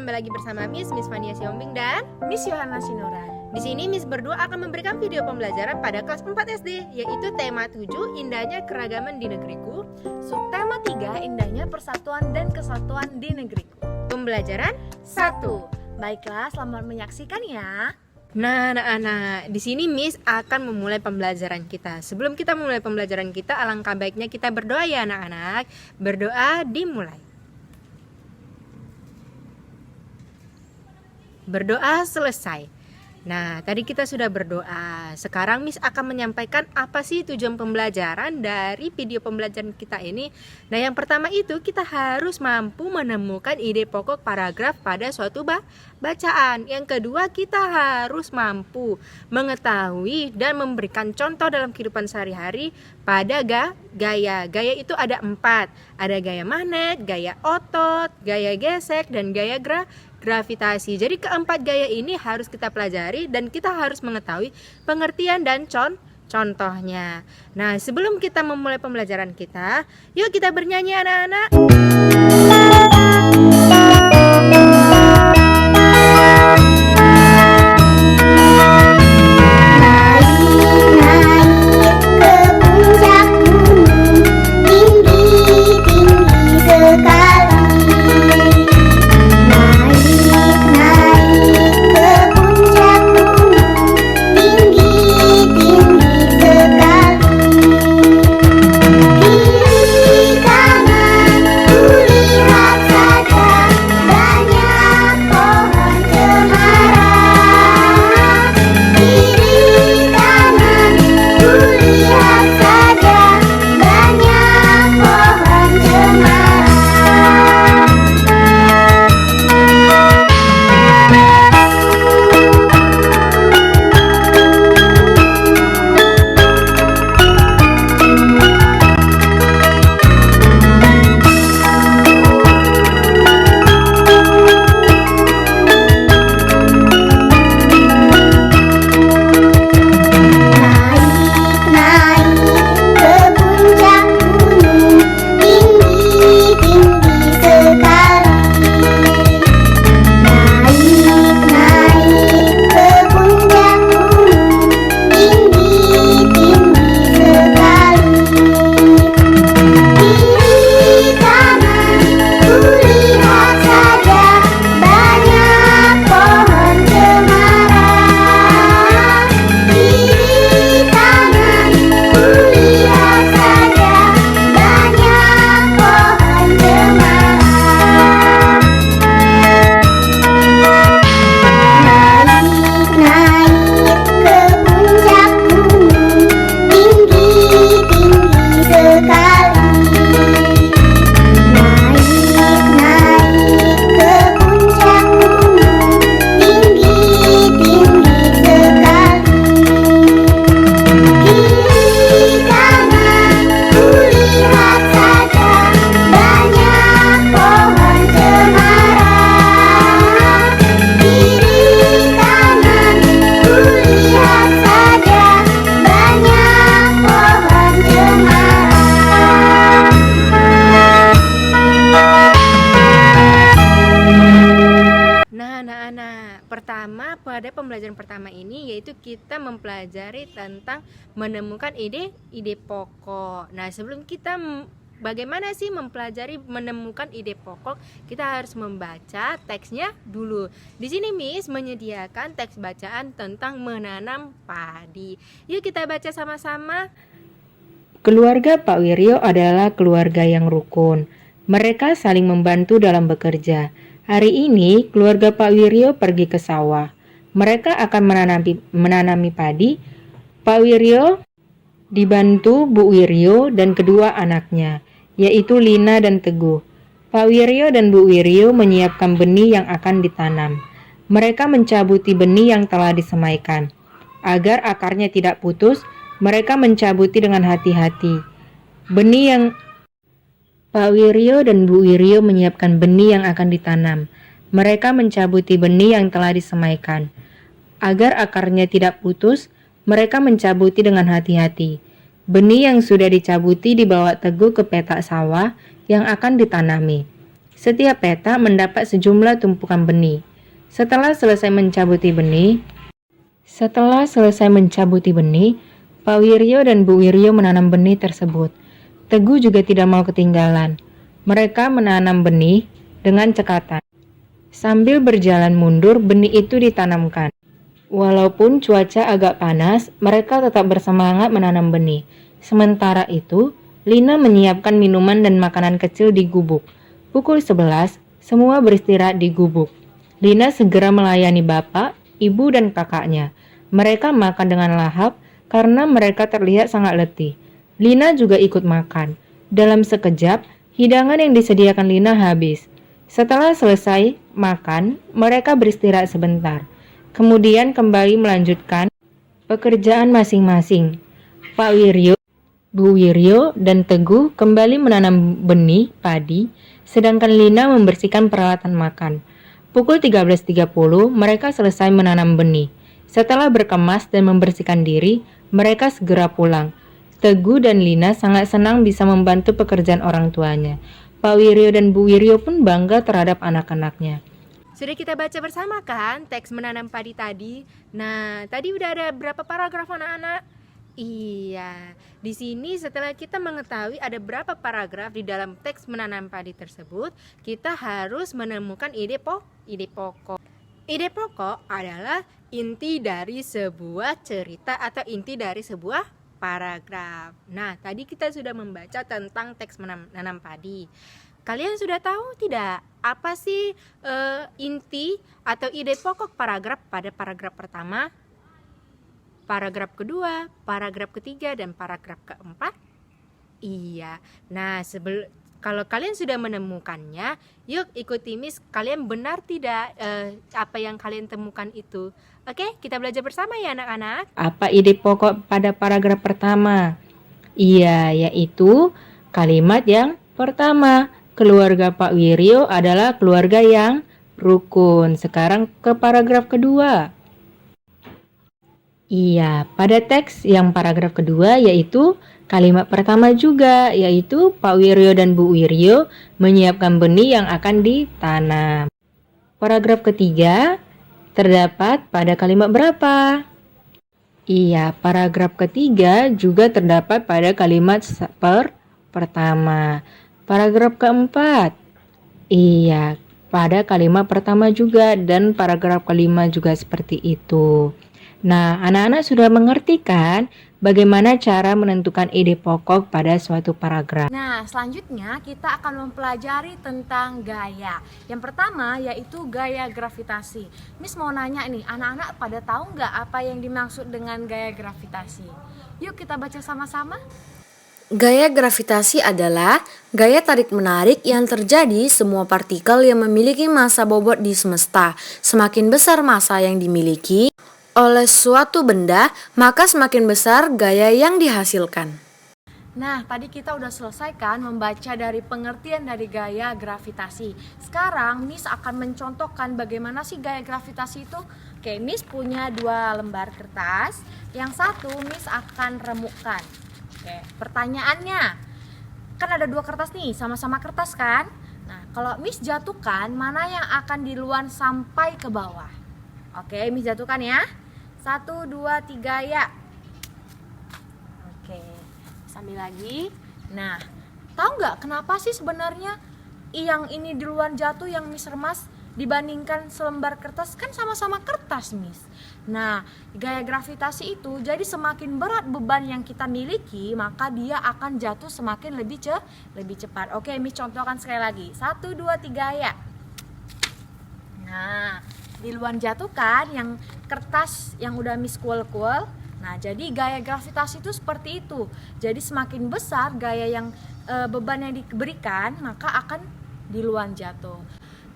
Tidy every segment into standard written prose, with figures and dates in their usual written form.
kembali lagi bersama Miss Fania Siombing dan Miss Yohana Sinuran. di sini Miss berdua akan memberikan video pembelajaran pada kelas 4 SD, yaitu tema 7, indahnya keragaman di negeriku. Subtema 3, indahnya persatuan dan kesatuan di negeriku. Pembelajaran 1. Baiklah, selamat menyaksikan ya. Nah, anak-anak, di sini Miss akan memulai pembelajaran kita. Sebelum kita memulai pembelajaran kita, alangkah baiknya kita berdoa ya anak-anak. Berdoa dimulai. Berdoa selesai. Nah, tadi kita sudah berdoa. Sekarang Miss akan menyampaikan apa sih tujuan pembelajaran dari video pembelajaran kita ini. Nah, yang pertama itu kita harus mampu menemukan ide pokok paragraf pada suatu bacaan. Yang kedua, kita harus mampu mengetahui dan memberikan contoh dalam kehidupan sehari-hari pada gaya. Gaya itu ada 4. Ada gaya magnet, gaya otot, gaya gesek, dan gaya gravitasi. Jadi keempat gaya ini harus kita pelajari dan kita harus mengetahui pengertian dan contohnya. Nah, sebelum kita memulai pembelajaran kita, yuk kita bernyanyi anak-anak. Pertama, pada pembelajaran pertama ini yaitu kita mempelajari tentang menemukan ide pokok. Nah, sebelum kita bagaimana sih mempelajari menemukan ide pokok, kita harus membaca teksnya dulu. Di sini Miss menyediakan teks bacaan tentang menanam padi. Yuk kita baca sama-sama. Keluarga Pak Wiryo adalah keluarga yang rukun. Mereka saling membantu dalam bekerja. Hari ini, keluarga Pak Wiryo pergi ke sawah. Mereka akan menanami padi. Pak Wiryo dibantu Bu Wiryo dan kedua anaknya, yaitu Lina dan Teguh. Pak Wiryo dan Bu Wiryo menyiapkan benih yang akan ditanam. Mereka mencabuti benih yang telah disemaikan. Agar akarnya tidak putus, mereka mencabuti dengan hati-hati. Pak Wiryo dan Bu Wiryo menyiapkan benih yang akan ditanam. Mereka mencabuti benih yang telah disemaikan. Agar akarnya tidak putus, mereka mencabuti dengan hati-hati. Benih yang sudah dicabuti dibawa Teguh ke petak sawah yang akan ditanami. Setiap peta mendapat sejumlah tumpukan benih. Setelah selesai mencabuti benih, Pak Wiryo dan Bu Wiryo menanam benih tersebut. Teguh juga tidak mau ketinggalan. Mereka menanam benih dengan cekatan. Sambil berjalan mundur, benih itu ditanamkan. Walaupun cuaca agak panas, mereka tetap bersemangat menanam benih. Sementara itu, Lina menyiapkan minuman dan makanan kecil di gubuk. Pukul 11, semua beristirahat di gubuk. Lina segera melayani bapak, ibu, dan kakaknya. Mereka makan dengan lahap karena mereka terlihat sangat letih. Lina juga ikut makan. Dalam sekejap, hidangan yang disediakan Lina habis. Setelah selesai makan, mereka beristirahat sebentar. Kemudian kembali melanjutkan pekerjaan masing-masing. Pak Wiryo, Bu Wiryo, dan Teguh kembali menanam benih padi, sedangkan Lina membersihkan peralatan makan. Pukul 13.30, mereka selesai menanam benih. Setelah berkemas dan membersihkan diri, mereka segera pulang. Teguh dan Lina sangat senang bisa membantu pekerjaan orang tuanya. Pak Wiryo dan Bu Wiryo pun bangga terhadap anak-anaknya. Sudah kita baca bersama kan teks menanam padi tadi? Nah, tadi udah ada berapa paragraf anak-anak? Iya, di sini setelah kita mengetahui ada berapa paragraf di dalam teks menanam padi tersebut, kita harus menemukan ide pokok. Ide pokok adalah inti dari sebuah cerita atau inti dari sebuah paragraf. Nah, tadi kita sudah membaca tentang teks menanam padi. Kalian sudah tahu tidak apa sih inti atau ide pokok paragraf pada paragraf pertama, paragraf kedua, paragraf ketiga, dan paragraf keempat? Iya. Nah, kalau kalian sudah menemukannya, yuk ikuti Miss. Kalian benar tidak apa yang kalian temukan itu? Oke, kita belajar bersama ya anak-anak. Apa ide pokok pada paragraf pertama? Iya, yaitu kalimat yang pertama. Keluarga Pak Wiryo adalah keluarga yang rukun. Sekarang ke paragraf kedua. Iya, pada teks yang paragraf kedua yaitu kalimat pertama juga, yaitu Pak Wiryo dan Bu Wiryo menyiapkan benih yang akan ditanam. Paragraf ketiga terdapat pada kalimat berapa? Iya, paragraf ketiga juga terdapat pada kalimat pertama. Paragraf keempat. Iya, pada kalimat pertama juga, dan paragraf kelima juga seperti itu. Nah, anak-anak sudah mengerti kan bagaimana cara menentukan ide pokok pada suatu paragraf? Nah, selanjutnya kita akan mempelajari tentang gaya. Yang pertama yaitu gaya gravitasi. Miss mau nanya nih, anak-anak pada tahu nggak apa yang dimaksud dengan gaya gravitasi? Yuk kita baca sama-sama. Gaya gravitasi adalah gaya tarik-menarik yang terjadi semua partikel yang memiliki massa bobot di semesta. Semakin besar massa yang dimiliki oleh suatu benda, maka semakin besar gaya yang dihasilkan. Nah, tadi kita udah selesaikan membaca dari pengertian dari gaya gravitasi. Sekarang Miss akan mencontohkan bagaimana sih gaya gravitasi itu. Oke, Miss punya 2 lembar kertas. Yang satu Miss akan remukkan. Oke, pertanyaannya, kan ada 2 kertas nih, sama-sama kertas kan? Nah, kalau Miss jatuhkan, mana yang akan diluan sampai ke bawah? Oke, Miss jatuhkan ya. 1, 2, 3, ya. Oke, sambil lagi. Nah, tahu nggak kenapa sih sebenarnya yang ini duluan jatuh, yang Miss remas, dibandingkan selembar kertas? Kan sama-sama kertas, Miss. Nah, gaya gravitasi itu jadi semakin berat beban yang kita miliki, maka dia akan jatuh semakin lebih cepat. Oke, Miss contohkan sekali lagi. 1, 2, 3, ya. Nah, diluan jatuh kan yang kertas yang udah Miss kuel-kuel. Nah, jadi gaya gravitasi itu seperti itu. Jadi semakin besar gaya yang beban yang diberikan, maka akan diluan jatuh.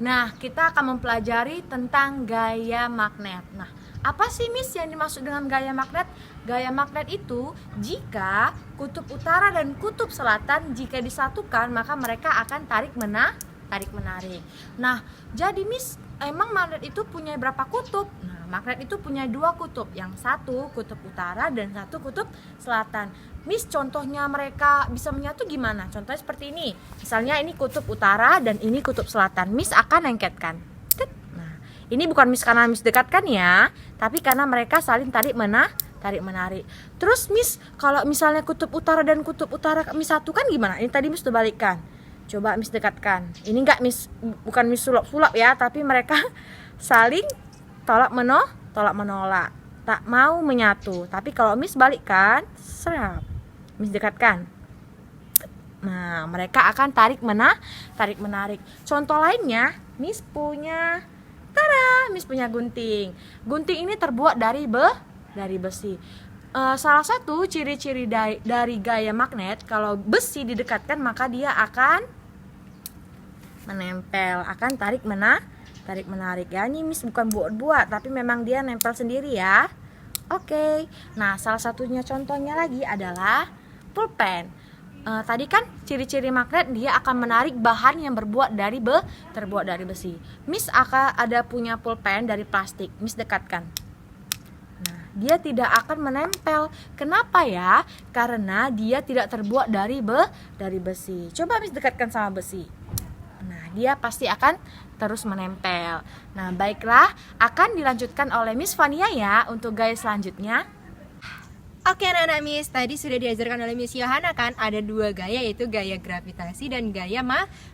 Nah, kita akan mempelajari tentang gaya magnet. Nah, apa sih Miss yang dimaksud dengan gaya magnet? Gaya magnet itu jika kutub utara dan kutub selatan jika disatukan, maka mereka akan tarik-menarik. Nah, jadi Miss, emang magnet itu punya berapa kutub? Nah, magnet itu punya 2 kutub. Yang satu kutub utara dan satu kutub selatan. Miss, contohnya mereka bisa menyatu gimana? Contohnya seperti ini. Misalnya ini kutub utara dan ini kutub selatan. Miss akan lengketkan. Tet. Nah, ini bukan Miss karena Miss dekatkan ya, tapi karena mereka saling tarik menarik. Terus Miss, kalau misalnya kutub utara dan kutub utara Miss satukan gimana? Ini tadi Miss udah balikkan. Coba Miss dekatkan. Ini enggak Miss, bukan Miss sulap-sulap ya, tapi mereka saling tolak menolak. Tak mau menyatu. Tapi kalau Miss balikkan, serap. Miss dekatkan. Nah, mereka akan tarik menarik. Contoh lainnya, Miss punya Miss punya gunting. Gunting ini terbuat dari besi. Salah satu ciri-ciri dari gaya magnet, kalau besi didekatkan maka dia akan menempel, akan tarik menarik ya. Ini Miss bukan buat-buat, tapi memang dia nempel sendiri ya. Oke. Nah, salah satunya contohnya lagi adalah pulpen. Tadi kan ciri-ciri magnet dia akan menarik bahan yang terbuat dari besi. Miss akan ada punya pulpen dari plastik. Miss dekatkan. Nah, dia tidak akan menempel. Kenapa ya? Karena dia tidak terbuat dari besi. Coba Miss dekatkan sama besi. Nah, dia pasti akan terus menempel. Nah, baiklah, akan dilanjutkan oleh Miss Fania ya untuk gaya selanjutnya. Oke anak-anak Miss, tadi sudah diajarkan oleh Miss Yohana kan, ada 2 gaya, yaitu gaya gravitasi dan gaya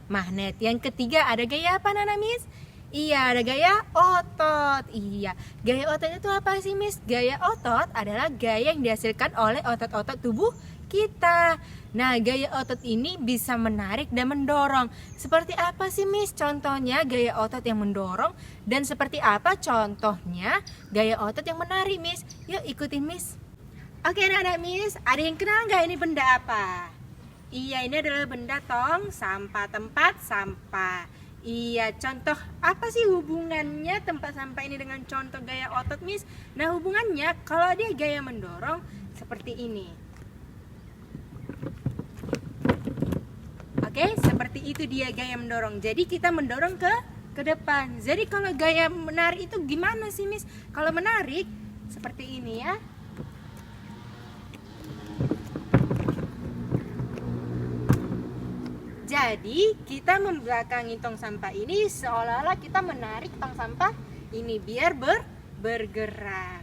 magnet. Yang ketiga ada gaya apa anak-anak Miss? Iya, ada gaya otot. Iya, gaya otot itu apa sih Miss? Gaya otot adalah gaya yang dihasilkan oleh otot-otot tubuh kita. Nah, gaya otot ini bisa menarik dan mendorong. Seperti apa sih Miss contohnya gaya otot yang mendorong? Dan seperti apa contohnya gaya otot yang menarik Miss? Yuk ikutin Miss. Oke anak-anak Miss, ada yang kenal nggak ini benda apa? Iya, ini adalah benda tong sampah, tempat sampah. Iya, contoh apa sih hubungannya tempat sampah ini dengan contoh gaya otot Miss? Nah, hubungannya kalau dia gaya mendorong seperti ini. Oke, seperti itu dia gaya mendorong. Jadi kita mendorong ke depan. Jadi kalau gaya menarik itu gimana sih Miss? Kalau menarik seperti ini ya. Jadi kita membelakangi tong sampah ini seolah-olah kita menarik tong sampah ini biar bergerak.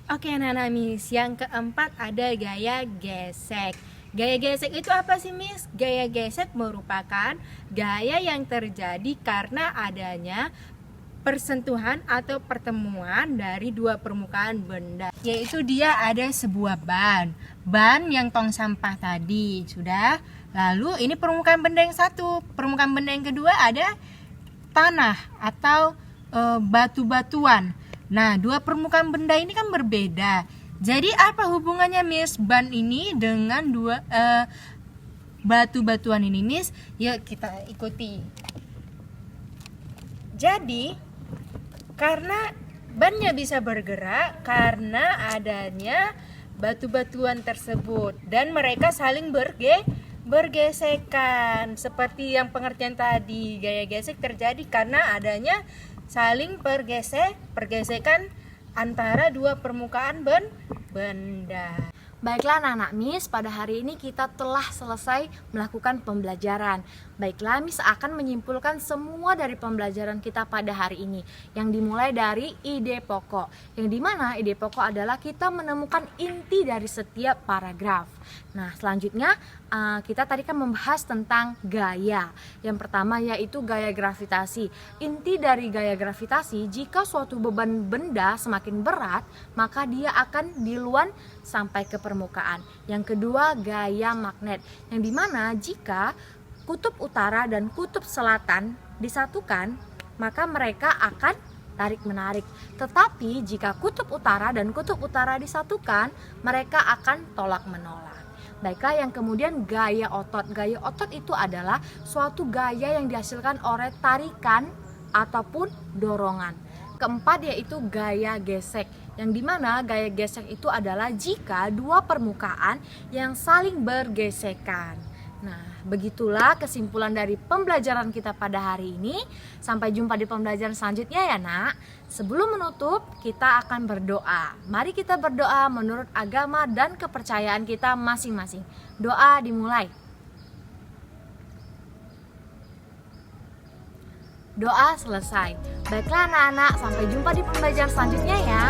Oke anak-anak Miss, yang keempat ada gaya gesek. Gaya gesek itu apa sih Miss? Gaya gesek merupakan gaya yang terjadi karena adanya persentuhan atau pertemuan dari 2 permukaan benda. Yaitu dia ada sebuah ban yang tong sampah tadi, sudah. Lalu ini permukaan benda yang satu, permukaan benda yang kedua ada tanah atau batu-batuan. Nah, 2 permukaan benda ini kan berbeda. Jadi apa hubungannya Miss ban ini dengan 2 batu-batuan ini Miss? Yuk kita ikuti. Jadi karena bannya bisa bergerak karena adanya batu-batuan tersebut dan mereka saling bergesekan. Seperti yang pengertian tadi, gaya gesek terjadi karena adanya saling pergesekan antara 2 permukaan benda. Baiklah anak-anak Miss, pada hari ini kita telah selesai melakukan pembelajaran. Baiklah, Miss akan menyimpulkan semua dari pembelajaran kita pada hari ini, yang dimulai dari ide pokok, yang dimana ide pokok adalah kita menemukan inti dari setiap paragraf. Nah, selanjutnya kita tadi kan membahas tentang gaya. Yang pertama yaitu gaya gravitasi. Inti dari gaya gravitasi, jika suatu beban benda semakin berat, maka dia akan diluan sampai ke permukaan. Yang kedua, gaya magnet, yang dimana jika kutub utara dan kutub selatan disatukan, maka mereka akan tarik menarik. Tetapi jika kutub utara dan kutub utara disatukan, mereka akan tolak menolak. Baiklah, yang kemudian gaya otot. Gaya otot itu adalah suatu gaya yang dihasilkan oleh tarikan ataupun dorongan. Keempat yaitu gaya gesek, yang dimana gaya gesek itu adalah jika 2 permukaan yang saling bergesekan. Nah, begitulah kesimpulan dari pembelajaran kita pada hari ini. Sampai jumpa di pembelajaran selanjutnya ya nak. Sebelum menutup, kita akan berdoa. Mari kita berdoa menurut agama dan kepercayaan kita masing-masing. Doa dimulai. Doa selesai. Baiklah anak-anak, sampai jumpa di pembelajaran selanjutnya ya.